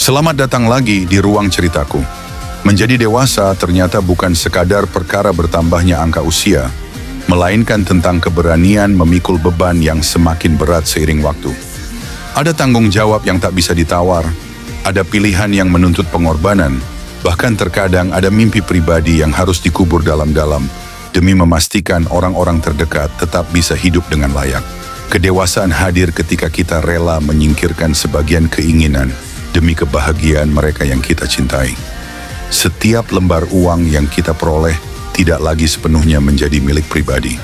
Selamat datang lagi di ruang ceritaku. Menjadi dewasa ternyata bukan sekadar perkara bertambahnya angka usia, melainkan tentang keberanian memikul beban yang semakin berat seiring waktu. Ada tanggung jawab yang tak bisa ditawar, ada pilihan yang menuntut pengorbanan, bahkan terkadang ada mimpi pribadi yang harus dikubur dalam-dalam demi memastikan orang-orang terdekat tetap bisa hidup dengan layak. Kedewasaan hadir ketika kita rela menyingkirkan sebagian keinginan demi kebahagiaan mereka yang kita cintai. Setiap lembar uang yang kita peroleh tidak lagi sepenuhnya menjadi milik pribadi.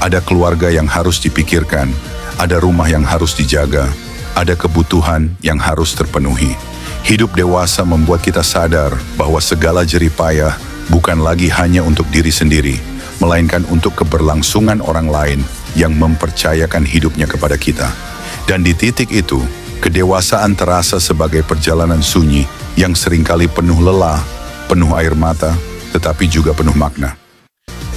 Ada keluarga yang harus dipikirkan, ada rumah yang harus dijaga, ada kebutuhan yang harus terpenuhi. Hidup dewasa membuat kita sadar bahwa segala jerih payah bukan lagi hanya untuk diri sendiri, melainkan untuk keberlangsungan orang lain yang mempercayakan hidupnya kepada kita. Dan di titik itu, kedewasaan terasa sebagai perjalanan sunyi yang seringkali penuh lelah, penuh air mata, tetapi juga penuh makna.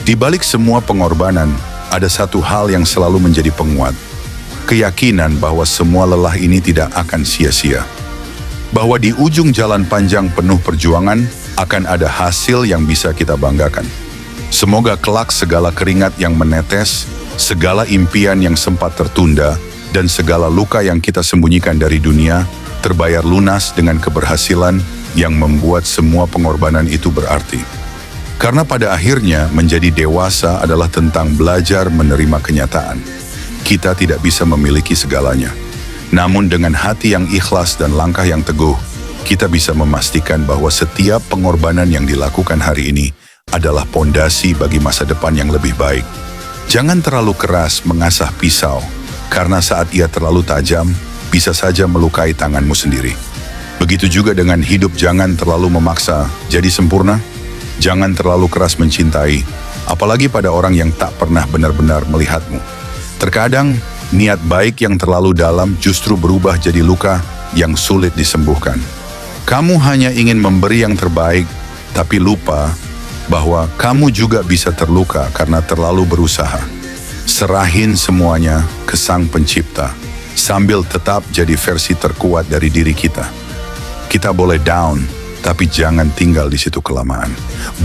Di balik semua pengorbanan, ada satu hal yang selalu menjadi penguat. Keyakinan bahwa semua lelah ini tidak akan sia-sia. Bahwa di ujung jalan panjang penuh perjuangan, akan ada hasil yang bisa kita banggakan. Semoga kelak segala keringat yang menetes, segala impian yang sempat tertunda, dan segala luka yang kita sembunyikan dari dunia terbayar lunas dengan keberhasilan yang membuat semua pengorbanan itu berarti. Karena pada akhirnya menjadi dewasa adalah tentang belajar menerima kenyataan. Kita tidak bisa memiliki segalanya. Namun dengan hati yang ikhlas dan langkah yang teguh, kita bisa memastikan bahwa setiap pengorbanan yang dilakukan hari ini adalah pondasi bagi masa depan yang lebih baik. Jangan terlalu keras mengasah pisau, karena saat ia terlalu tajam, bisa saja melukai tanganmu sendiri. Begitu juga dengan hidup, jangan terlalu memaksa jadi sempurna. Jangan terlalu keras mencintai, apalagi pada orang yang tak pernah benar-benar melihatmu. Terkadang, niat baik yang terlalu dalam justru berubah jadi luka yang sulit disembuhkan. Kamu hanya ingin memberi yang terbaik, tapi lupa bahwa kamu juga bisa terluka karena terlalu berusaha. Serahin semuanya ke Sang Pencipta, sambil tetap jadi versi terkuat dari diri kita. Kita boleh down, tapi jangan tinggal di situ kelamaan.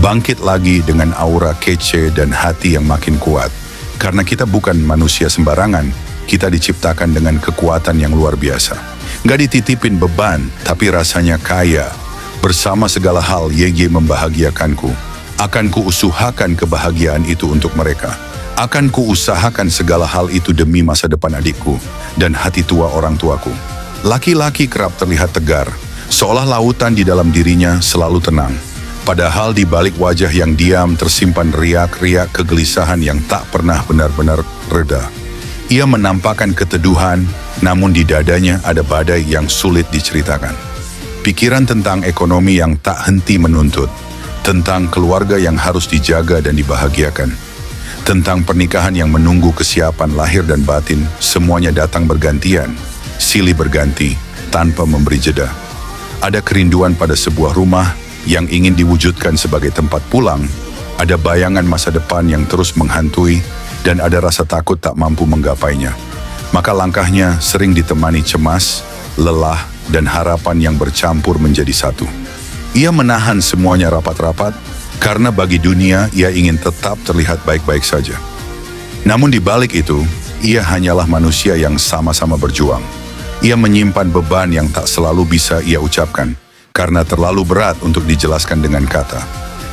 Bangkit lagi dengan aura kece dan hati yang makin kuat. Karena kita bukan manusia sembarangan, kita diciptakan dengan kekuatan yang luar biasa. Gak dititipin beban, tapi rasanya kaya. Bersama segala hal, YG membahagiakanku. Akan kuusahakan kebahagiaan itu untuk mereka. Akan kuusahakan segala hal itu demi masa depan adikku dan hati tua orang tuaku. Laki-laki kerap terlihat tegar, seolah lautan di dalam dirinya selalu tenang. Padahal di balik wajah yang diam tersimpan riak-riak kegelisahan yang tak pernah benar-benar reda. Ia menampakkan keteduhan, namun di dadanya ada badai yang sulit diceritakan. Pikiran tentang ekonomi yang tak henti menuntut, tentang keluarga yang harus dijaga dan dibahagiakan, tentang pernikahan yang menunggu kesiapan lahir dan batin, semuanya datang bergantian, silih berganti, tanpa memberi jeda. Ada kerinduan pada sebuah rumah yang ingin diwujudkan sebagai tempat pulang, ada bayangan masa depan yang terus menghantui, dan ada rasa takut tak mampu menggapainya. Maka langkahnya sering ditemani cemas, lelah, dan harapan yang bercampur menjadi satu. Ia menahan semuanya rapat-rapat, karena bagi dunia ia ingin tetap terlihat baik-baik saja. Namun di balik itu, ia hanyalah manusia yang sama-sama berjuang. Ia menyimpan beban yang tak selalu bisa ia ucapkan, karena terlalu berat untuk dijelaskan dengan kata.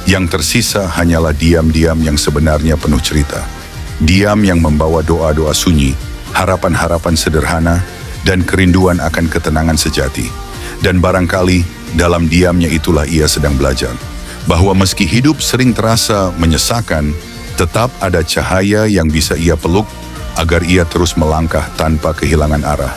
Yang tersisa hanyalah diam-diam yang sebenarnya penuh cerita. Diam yang membawa doa-doa sunyi, harapan-harapan sederhana, dan kerinduan akan ketenangan sejati. Dan barangkali dalam diamnya itulah ia sedang belajar bahwa meski hidup sering terasa menyesakan, tetap ada cahaya yang bisa ia peluk agar ia terus melangkah tanpa kehilangan arah.